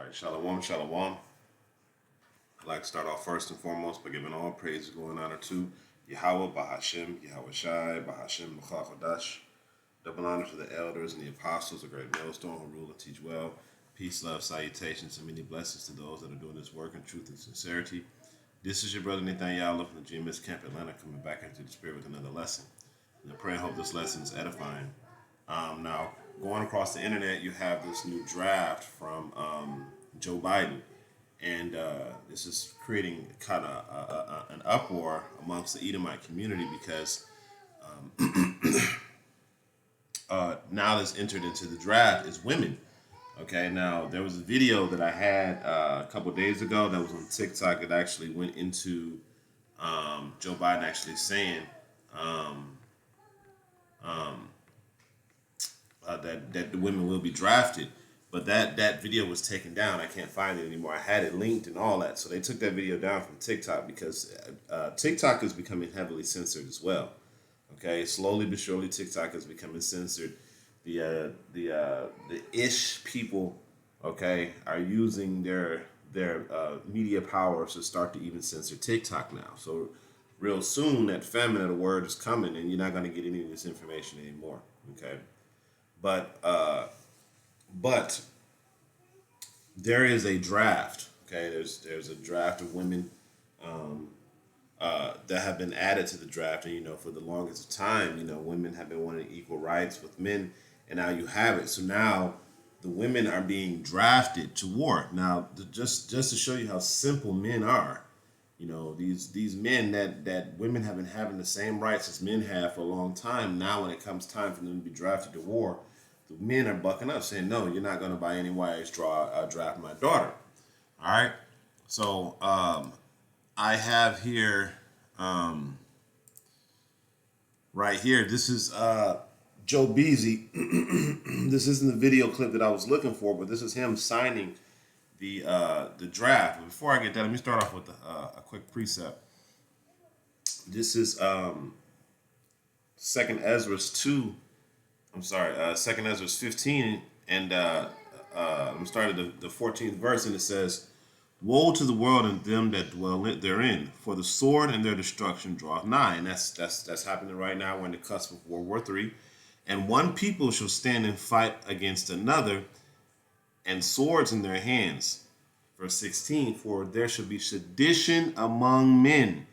All right, shalom, shalom. I'd like to start off first and foremost by giving all praise, glory, and honor to Yahweh, Bahashem, Yahweh Shai, Bahashem, B'chal Double honor to the elders and the apostles, a great millstone who rule and teach well. Peace, love, salutations, and many blessings to those that are doing this work in truth and sincerity. This is your brother Nathaniel from the GMS Camp Atlanta, coming back into the spirit with another lesson. And I pray and hope this lesson is edifying. Now, going across the internet, you have this new draft from Joe Biden. And this is creating kind of an uproar amongst the Edomite community because now that's entered into the draft is women. Okay, now there was a video that I had a couple days ago that was on TikTok that actually went into Joe Biden actually saying that the women will be drafted. But that video was taken down. I can't find it anymore. I had it linked and all that. So they took that video down from TikTok because TikTok is becoming heavily censored as well. Okay, slowly but surely TikTok is becoming censored. The ish people, okay, are using their media powers to start to even censor TikTok now. So real soon that famine of the word is coming, and you're not going to get any of this information anymore. Okay, but there is a draft. Okay, there's a draft of women that have been added to the draft, and for the longest time, women have been wanting equal rights with men, and now you have it. So now the women are being drafted to war. Now, just to show you how simple men are, these men that women have been having the same rights as men have for a long time. Now, when it comes time for them to be drafted to war, the men are bucking up, saying, "No, you're not going to by any wise draft my daughter." All right. So I have here, right here. This is Joe Beasy. This isn't the video clip that I was looking for, but this is him signing the draft. But before I get that, let me start off with a quick precept. This is Second Ezra 2. Second Ezra 15, and I'm starting the 14th verse, and it says, "Woe to the world and them that dwell therein, for the sword and their destruction draweth nigh." And that's happening right now. We're in the cusp of World War III. "And one people shall stand and fight against another, and swords in their hands." Verse 16, "For there shall be sedition among men,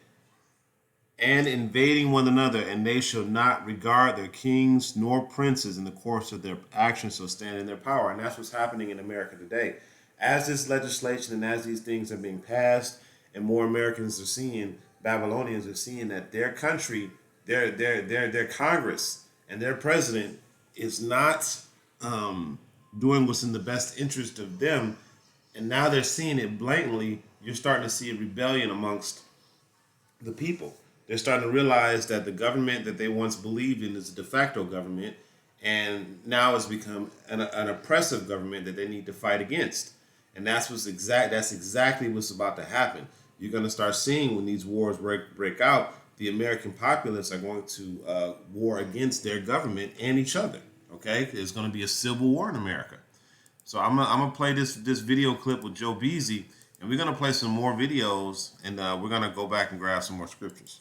and invading one another, and they shall not regard their kings nor princes in the course of their actions shall stand in their power." And that's what's happening in America today. As this legislation and as these things are being passed, and more Americans are seeing, Babylonians are seeing that their country, their Congress and their president is not doing what's in the best interest of them, and now they're seeing it blatantly. You're starting to see a rebellion amongst the people. They're starting to realize that the government that they once believed in is a de facto government, and now it's become an oppressive government that they need to fight against. And that's exactly what's about to happen. You're going to start seeing when these wars break out, the American populace are going to war against their government and each other. Okay, there's going to be a civil war in America. So I'm gonna play this video clip with Joe Beasy, and we're gonna play some more videos, and we're gonna go back and grab some more scriptures.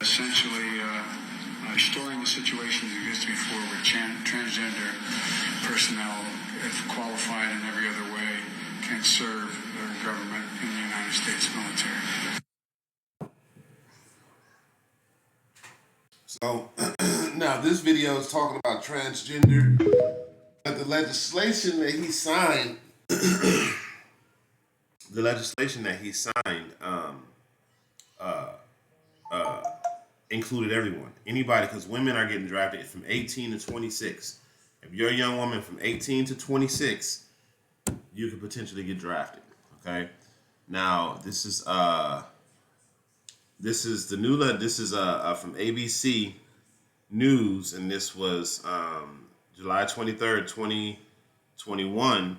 Essentially restoring the situation that existed before, where transgender personnel, if qualified in every other way, can serve their government in the United States military. So now this video is talking about transgender, but the legislation that he signed, included everyone, anybody, because women are getting drafted from 18 to 26. If you're a young woman from 18 to 26, you could potentially get drafted. Okay. Now this is the new this is from ABC News, and this was July 23rd, 2021,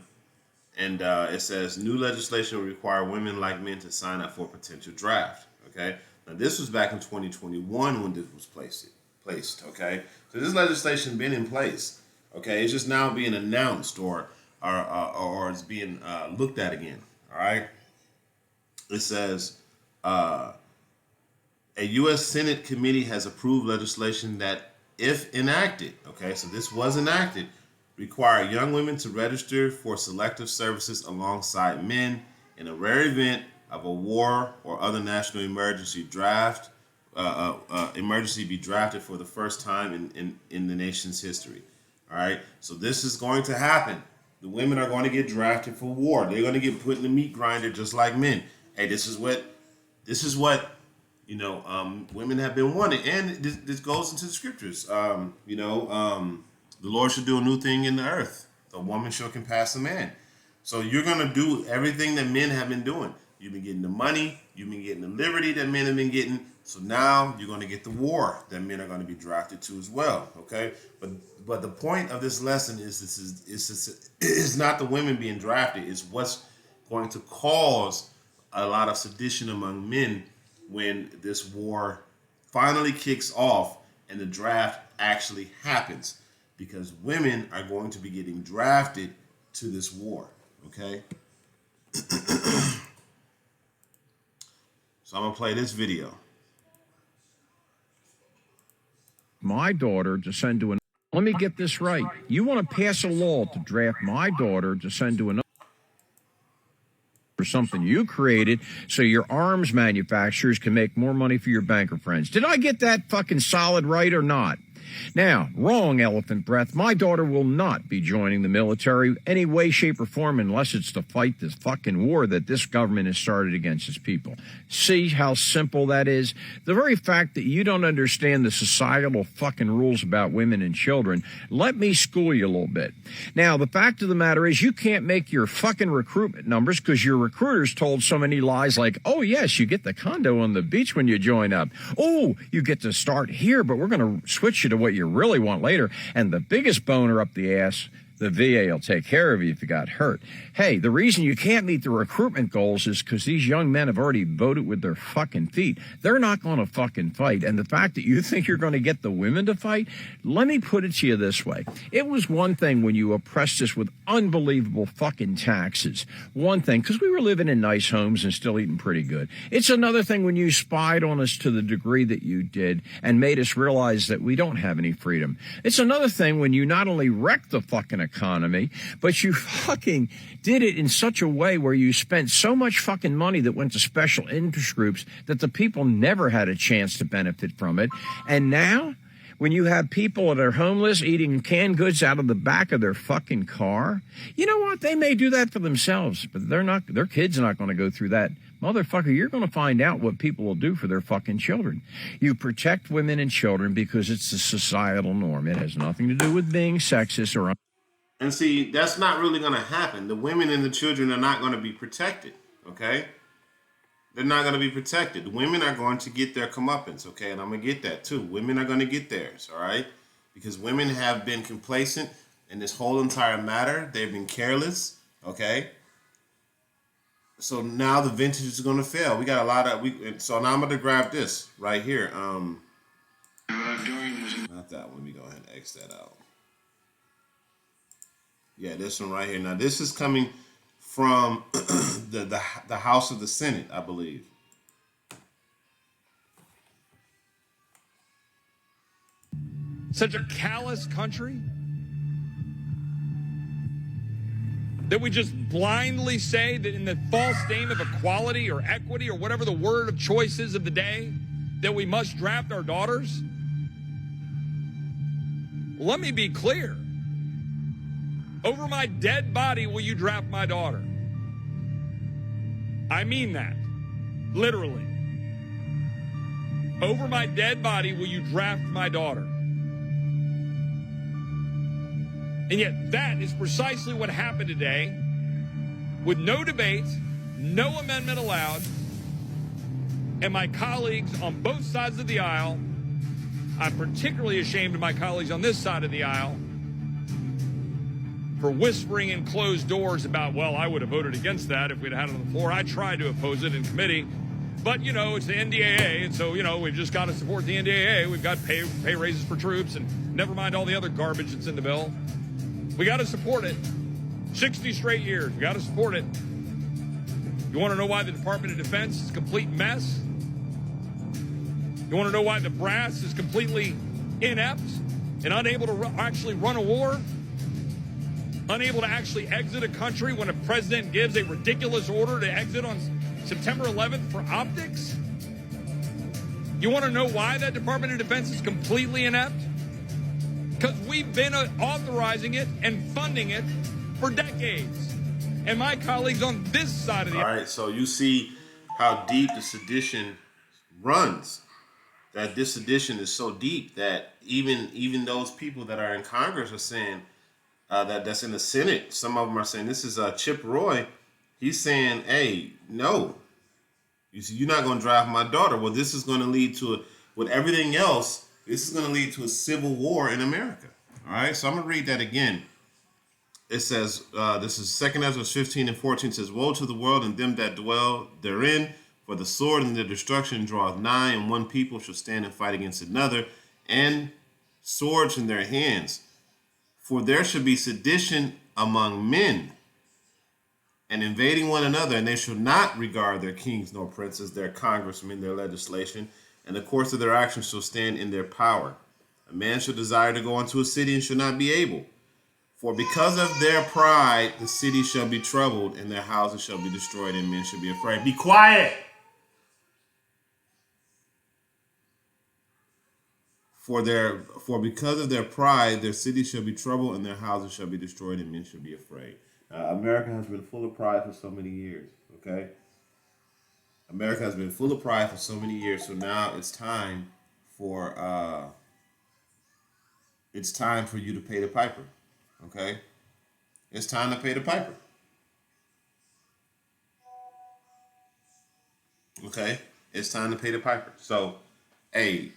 and it says new legislation will require women like men to sign up for a potential draft. Okay. Now, this was back in 2021 when this was placed. placed. Okay, so this legislation been in place. Okay, it's just now being announced or it's being looked at again. All right. It says a U.S. Senate committee has approved legislation that, if enacted, okay, so this was enacted, require young women to register for selective services alongside men in a rare event of a war or other national emergency emergency be drafted for the first time in the nation's history. All right, so this is going to happen. The women are going to get drafted for war. They're going to get put in the meat grinder just like men. Hey, this is what women have been wanting, and this goes into the scriptures. The Lord should do a new thing in the earth. The woman shall compass a man. So you're going to do everything that men have been doing. You've been getting the money. You've been getting the liberty that men have been getting. So now you're going to get the war that men are going to be drafted to as well. Okay, but the point of this lesson is not the women being drafted. It's what's going to cause a lot of sedition among men when this war finally kicks off and the draft actually happens, because women are going to be getting drafted to this war. Okay. So I'm going to play this video. My daughter to send to an... Let me get this right. You want to pass a law to draft my daughter to send to another... for something you created so your arms manufacturers can make more money for your banker friends. Did I get that fucking solid right or not? Now, wrong, elephant breath. My daughter will not be joining the military any way, shape, or form unless it's to fight this fucking war that this government has started against its people. See how simple that is? The very fact that you don't understand the societal fucking rules about women and children, let me school you a little bit. Now, the fact of the matter is you can't make your fucking recruitment numbers because your recruiters told so many lies like, oh, yes, you get the condo on the beach when you join up. Oh, you get to start here, but we're going to switch you to what you really want later. And the biggest boner up the ass, the VA will take care of you if you got hurt. Hey, the reason you can't meet the recruitment goals is because these young men have already voted with their fucking feet. They're not going to fucking fight. And the fact that you think you're going to get the women to fight, let me put it to you this way. It was one thing when you oppressed us with unbelievable fucking taxes. One thing, because we were living in nice homes and still eating pretty good. It's another thing when you spied on us to the degree that you did and made us realize that we don't have any freedom. It's another thing when you not only wrecked the fucking economy, but you fucking did it in such a way where you spent so much fucking money that went to special interest groups that the people never had a chance to benefit from it. And now, when you have people that are homeless eating canned goods out of the back of their fucking car, you know what? They may do that for themselves, but their kids are not going to go through that. Motherfucker, you're going to find out what people will do for their fucking children. You protect women and children because it's the societal norm. It has nothing to do with being sexist or... And see, that's not really going to happen. The women and the children are not going to be protected, okay? They're not going to be protected. The women are going to get their comeuppance, okay? And I'm going to get that too. Women are going to get theirs, all right? Because women have been complacent in this whole entire matter. They've been careless, okay? So now the vintage is going to fail. We got a lot of... So now I'm going to grab this right here. Not that one. Let me go ahead and X that out. Yeah, this one right here. Now, this is coming from the House of the Senate, I believe. Such a callous country that we just blindly say that in the false name of equality or equity or whatever the word of choice is of the day, that we must draft our daughters. Let me be clear. Over my dead body will you draft my daughter. I mean that. Literally. Over my dead body will you draft my daughter. And yet that is precisely what happened today, with no debate, no amendment allowed, and my colleagues on both sides of the aisle, I'm particularly ashamed of my colleagues on this side of the aisle, for whispering in closed doors about, well, I would have voted against that if we'd had it on the floor. I tried to oppose it in committee. But, you know, it's the NDAA, and so, you know, we've just got to support the NDAA. We've got pay raises for troops, and never mind all the other garbage that's in the bill. We got to support it. 60 straight years. We got to support it. You want to know why the Department of Defense is a complete mess? You want to know why the brass is completely inept and unable to actually run a war? Unable to actually exit a country when a president gives a ridiculous order to exit on September 11th for optics? You want to know why that Department of Defense is completely inept? Because we've been authorizing it and funding it for decades. And my colleagues on this side of the... All right, so you see how deep the sedition runs. That this sedition is so deep that even those people that are in Congress are saying that's in the Senate. Some of them are saying, this is Chip Roy. He's saying, hey, no. You see, you're not going to draft my daughter. Well, this is going to lead to, with everything else, this is going to lead to a civil war in America. All right, so I'm going to read that again. It says, this is 2 Ezra 15 and 14 says, woe to the world and them that dwell therein, for the sword and their destruction draweth nigh, and one people shall stand and fight against another, and swords in their hands. For there shall be sedition among men, and invading one another, and they shall not regard their kings nor princes, their congressmen, their legislation, and the course of their actions shall stand in their power. A man shall desire to go into a city and shall not be able. For because of their pride, the city shall be troubled, and their houses shall be destroyed, and men shall be afraid. Be quiet! For because of their pride, their city shall be troubled, and their houses shall be destroyed, and men shall be afraid. America has been full of pride for so many years, okay? America has been full of pride for so many years, so now it's time for you to pay the piper, okay? It's time to pay the piper. Okay? It's time to pay the piper. So, hey,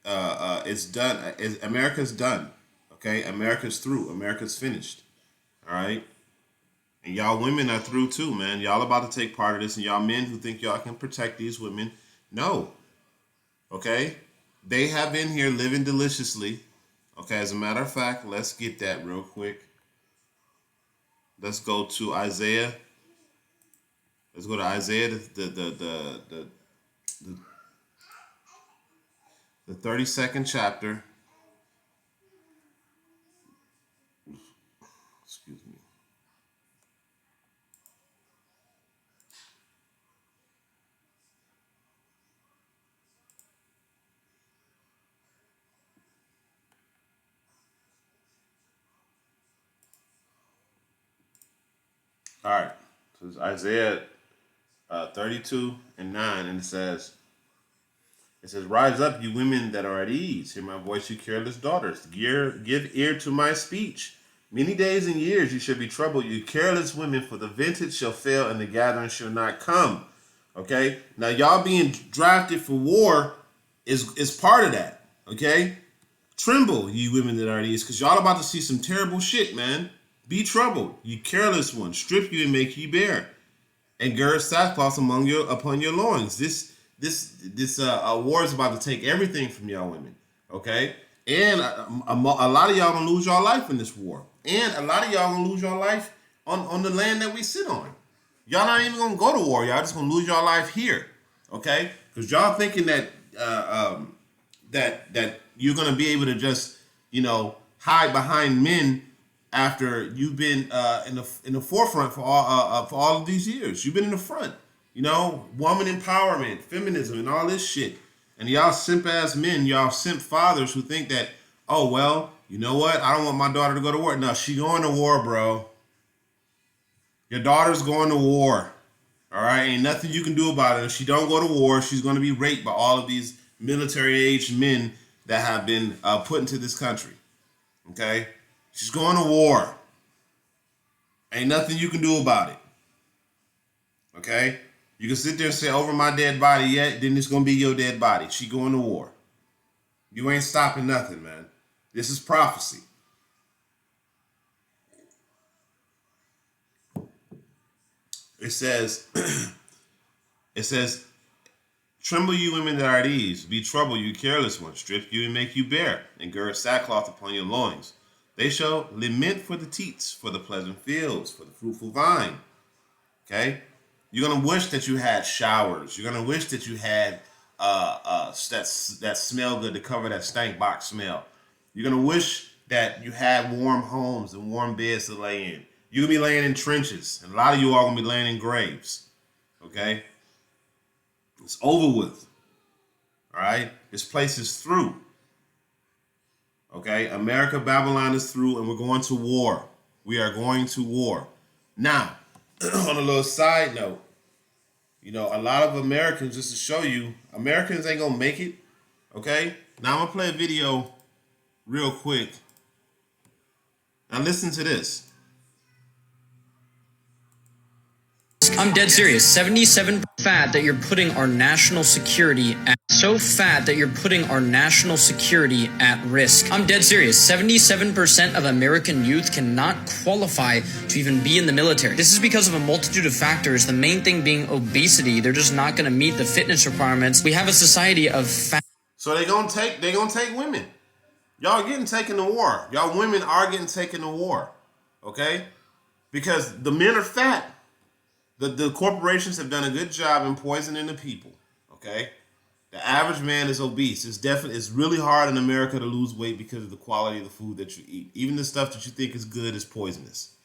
it's done. America's done. Okay? America's through. America's finished. All right? And y'all women are through too, man. Y'all about to take part of this, and y'all men who think y'all can protect these women, no. Okay? They have been here living deliciously. Okay, as a matter of fact, let's get that real quick. Let's go to Isaiah. Let's go to Isaiah, the 32nd chapter. Excuse me. All right. So it's Isaiah 32 and 9, and it says, rise up, you women that are at ease. Hear my voice, you careless daughters. Give ear to my speech. Many days and years you shall be troubled, you careless women, for the vintage shall fail and the gathering shall not come. Okay? Now, y'all being drafted for war is part of that. Okay? Tremble, you women that are at ease, because y'all about to see some terrible shit, man. Be troubled, you careless ones. Strip you and make you bare, and gird sackcloth upon your loins. This war is about to take everything from y'all women, okay? And a lot of y'all gonna lose y'all life in this war, and a lot of y'all gonna lose y'all life on the land that we sit on. Y'all not even gonna go to war. Y'all just gonna lose y'all life here, okay? Because y'all thinking that that you're gonna be able to just hide behind men after you've been in the forefront for all of these years. You've been in the front. Woman empowerment, feminism, and all this shit. And y'all simp-ass men, y'all simp fathers who think that, oh, well, you know what? I don't want my daughter to go to war. No, she going to war, bro. Your daughter's going to war. All right? Ain't nothing you can do about it. If she don't go to war, she's going to be raped by all of these military-aged men that have been put into this country. Okay? She's going to war. Ain't nothing you can do about it. Okay? You can sit there and say, over my dead body yet, then it's going to be your dead body. She going to war. You ain't stopping nothing, man. This is prophecy. It says, Tremble, you women that are at ease. Be troubled, you careless ones. Strip you and make you bare, and gird sackcloth upon your loins. They shall lament for the teats, for the pleasant fields, for the fruitful vine. Okay? You're going to wish that you had showers. You're going to wish that you had that smell good to cover that stank box smell. You're going to wish that you had warm homes and warm beds to lay in. You're going to be laying in trenches, and a lot of you are going to be laying in graves. Okay? It's over with. All right? This place is through. Okay? America, Babylon is through, and we're going to war. We are going to war. Now, on a little side note, you know, a lot of Americans, just to show you, Americans ain't going to make it. Okay? Now, I'm going to play a video real quick. Now, listen to this. I'm dead serious. 77 fat that you're putting our national security at so fat that you're putting our national security at risk. I'm dead serious. 77% of American youth cannot qualify to even be in the military. This is because of a multitude of factors, the main thing being obesity. They're just not going to meet the fitness requirements. We have a society of fat. So they gonna take women. Y'all getting taken to war. Y'all women are getting taken to war. Okay? Because the men are fat. The corporations have done a good job in poisoning the people. Okay? The average man is obese. It's really hard in America to lose weight because of the quality of the food that you eat. Even the stuff that you think is good is poisonous.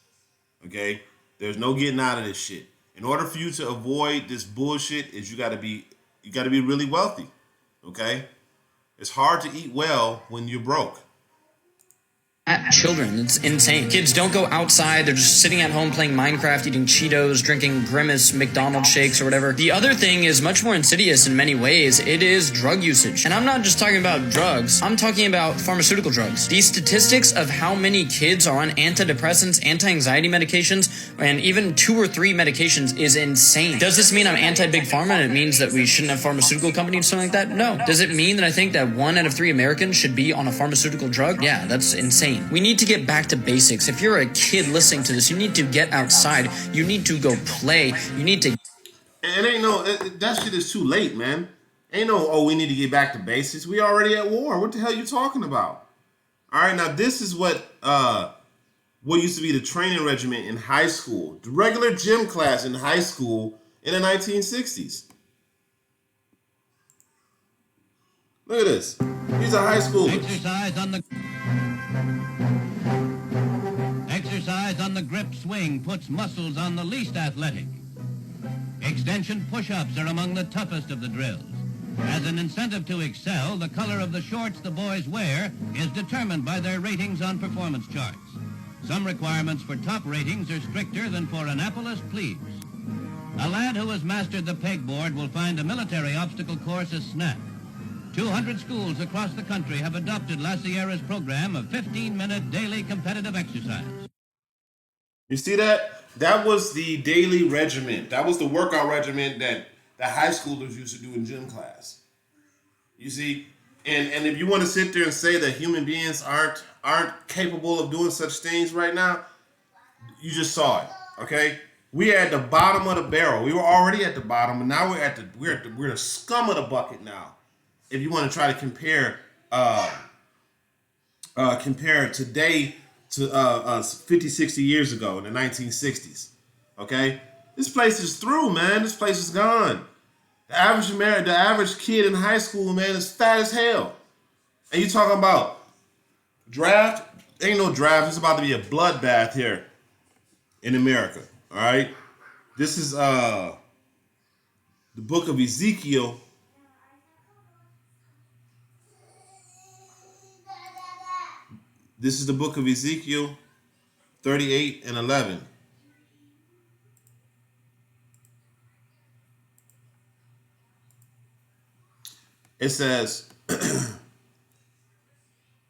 Okay? There's no getting out of this shit. In order for you to avoid this bullshit, you gotta be really wealthy. Okay? It's hard to eat well when you're broke. Children, it's insane. Kids don't go outside. They're just sitting at home playing Minecraft, eating Cheetos, drinking Grimace McDonald's shakes or whatever. The other thing is much more insidious in many ways. It is drug usage. And I'm not just talking about drugs. I'm talking about pharmaceutical drugs. These statistics of how many kids are on antidepressants, anti-anxiety medications, and even 2 or 3 medications is insane. Does this mean I'm anti-big pharma and it means that we shouldn't have pharmaceutical companies or something like that? No. Does it mean that I think that 1 out of 3 Americans should be on a pharmaceutical drug? Yeah, that's insane. We need to get back to basics. If you're a kid listening to this, you need to get outside. You need to go play. You need to... And ain't no, that shit is too late, man. Ain't no, we need to get back to basics. We already at war. What the hell you talking about? All right, now this is what used to be the training regiment in high school. The regular gym class in high school in the 1960s. Look at this. These are high schoolers. Exercise on the grip swing puts muscles on the least athletic. Extension push-ups are among the toughest of the drills. As an incentive to excel, the color of the shorts the boys wear is determined by their ratings on performance charts. Some requirements for top ratings are stricter than for Annapolis plebes. A lad who has mastered the pegboard will find a military obstacle course a snap. 200 schools across the country have adopted La Sierra's program of 15-minute daily competitive exercise. You see that? That was the daily regiment. That was the workout regiment that the high schoolers used to do in gym class. You see? And if you want to sit there and say that human beings aren't capable of doing such things right now, you just saw it. Okay? We're at the bottom of the barrel. We were already at the bottom, and now we're the scum of the bucket now. If you want to try to compare today to 50, 60 years ago in the 1960s, okay? This place is through, man. This place is gone. The average kid in high school, man, is fat as hell. And you talking about draft? Ain't no draft. It's about to be a bloodbath here in America, all right? This is the book of Ezekiel. This is the book of Ezekiel 38 and 11. It says, I'm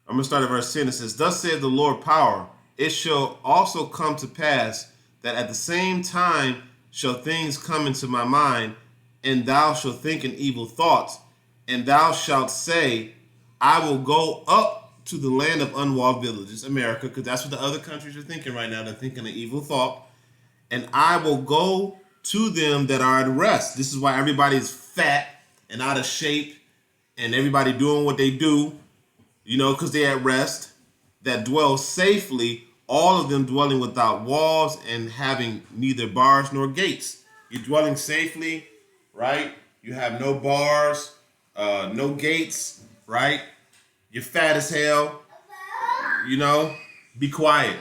going to start at verse 10. It says, "Thus saith the Lord power, it shall also come to pass that at the same time shall things come into my mind, and thou shalt think an evil thoughts, and thou shalt say, I will go up to the land of unwalled villages," America, because that's what the other countries are thinking right now. They're thinking an evil thought. "And I will go to them that are at rest." This is why everybody's fat. and out of shape, and everybody doing what they do, you know, because they're at rest, that dwell safely, all of them dwelling without walls and having neither bars nor gates. You're dwelling safely, right? You have no bars, no gates, right? You're fat as hell, you know, be quiet.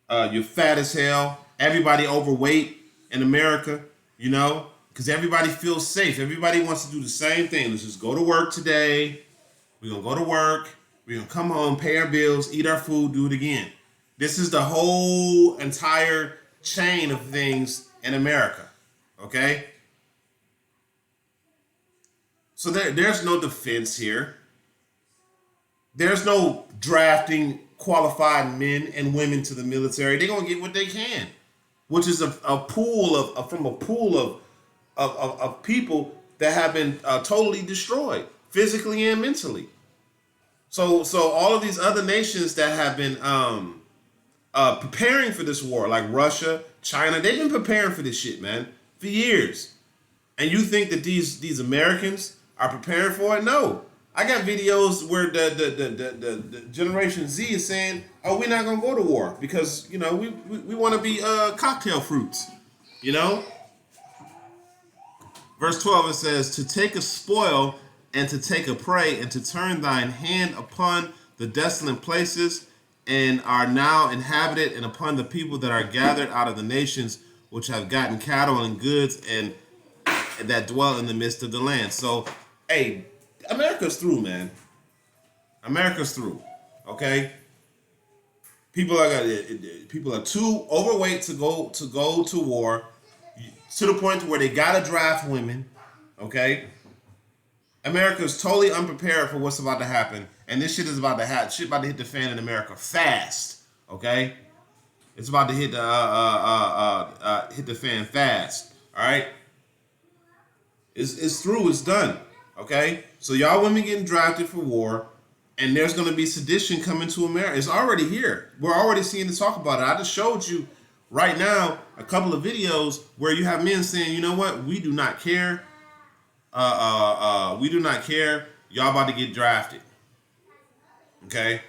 You're fat as hell. Everybody overweight in America, you know, because everybody feels safe. Everybody wants to do the same thing. Let's just go to work today. We're going to go to work. We're going to come home, pay our bills, eat our food, do it again. This is the whole entire chain of things in America, okay? So there's no defense here. There's no drafting qualified men and women to the military. They're going to get what they can, which is a pool of people that have been totally destroyed, physically and mentally. So all of these other nations that have been preparing for this war, like Russia, China, they've been preparing for this shit, man, for years. And you think that these Americans are preparing for it? No. I got videos where the Generation Z is saying, "Oh, we're not gonna go to war because you know we want to be cocktail fruits," you know. Verse 12 it says, "To take a spoil and to take a prey and to turn thine hand upon the desolate places and are now inhabited and upon the people that are gathered out of the nations which have gotten cattle and goods and that dwell in the midst of the land." So, hey, America's through, man. America's through. Okay. People are too overweight to go to war, to the point where they gotta draft women. Okay. America's totally unprepared for what's about to happen, and this shit is about to happen. Shit about to hit the fan in America fast. Okay. It's about to hit the fan fast. All right. It's through. It's done. Okay, so y'all women getting drafted for war, and there's going to be sedition coming to America. It's already here. We're already seeing to talk about it. I just showed you right now a couple of videos where you have men saying, "You know what? We do not care. We do not care. Y'all about to get drafted." Okay,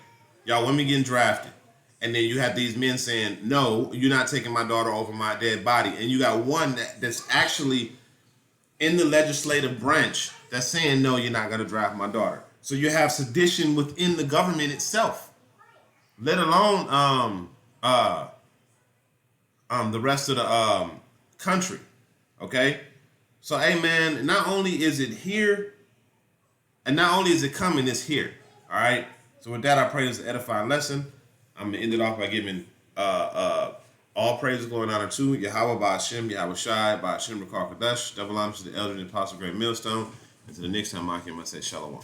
y'all women getting drafted, and then you have these men saying, "No, you're not taking my daughter over my dead body," and you got one that's actually in the legislative branch that's saying, "No, you're not going to draft my daughter." So you have sedition within the government itself, let alone the rest of the country. Okay, so hey man, not only is it here, and not only is it coming, it's here. All right. So with that, I pray this is an edifying lesson. I'm gonna end it off by giving all praises going on to Yahweh Ba'Shem, Yahweh Shai, Ba'Shem Rakar Kadash, double honors to the elder and apostle Great Millstone. Until the next time, I say Shalom.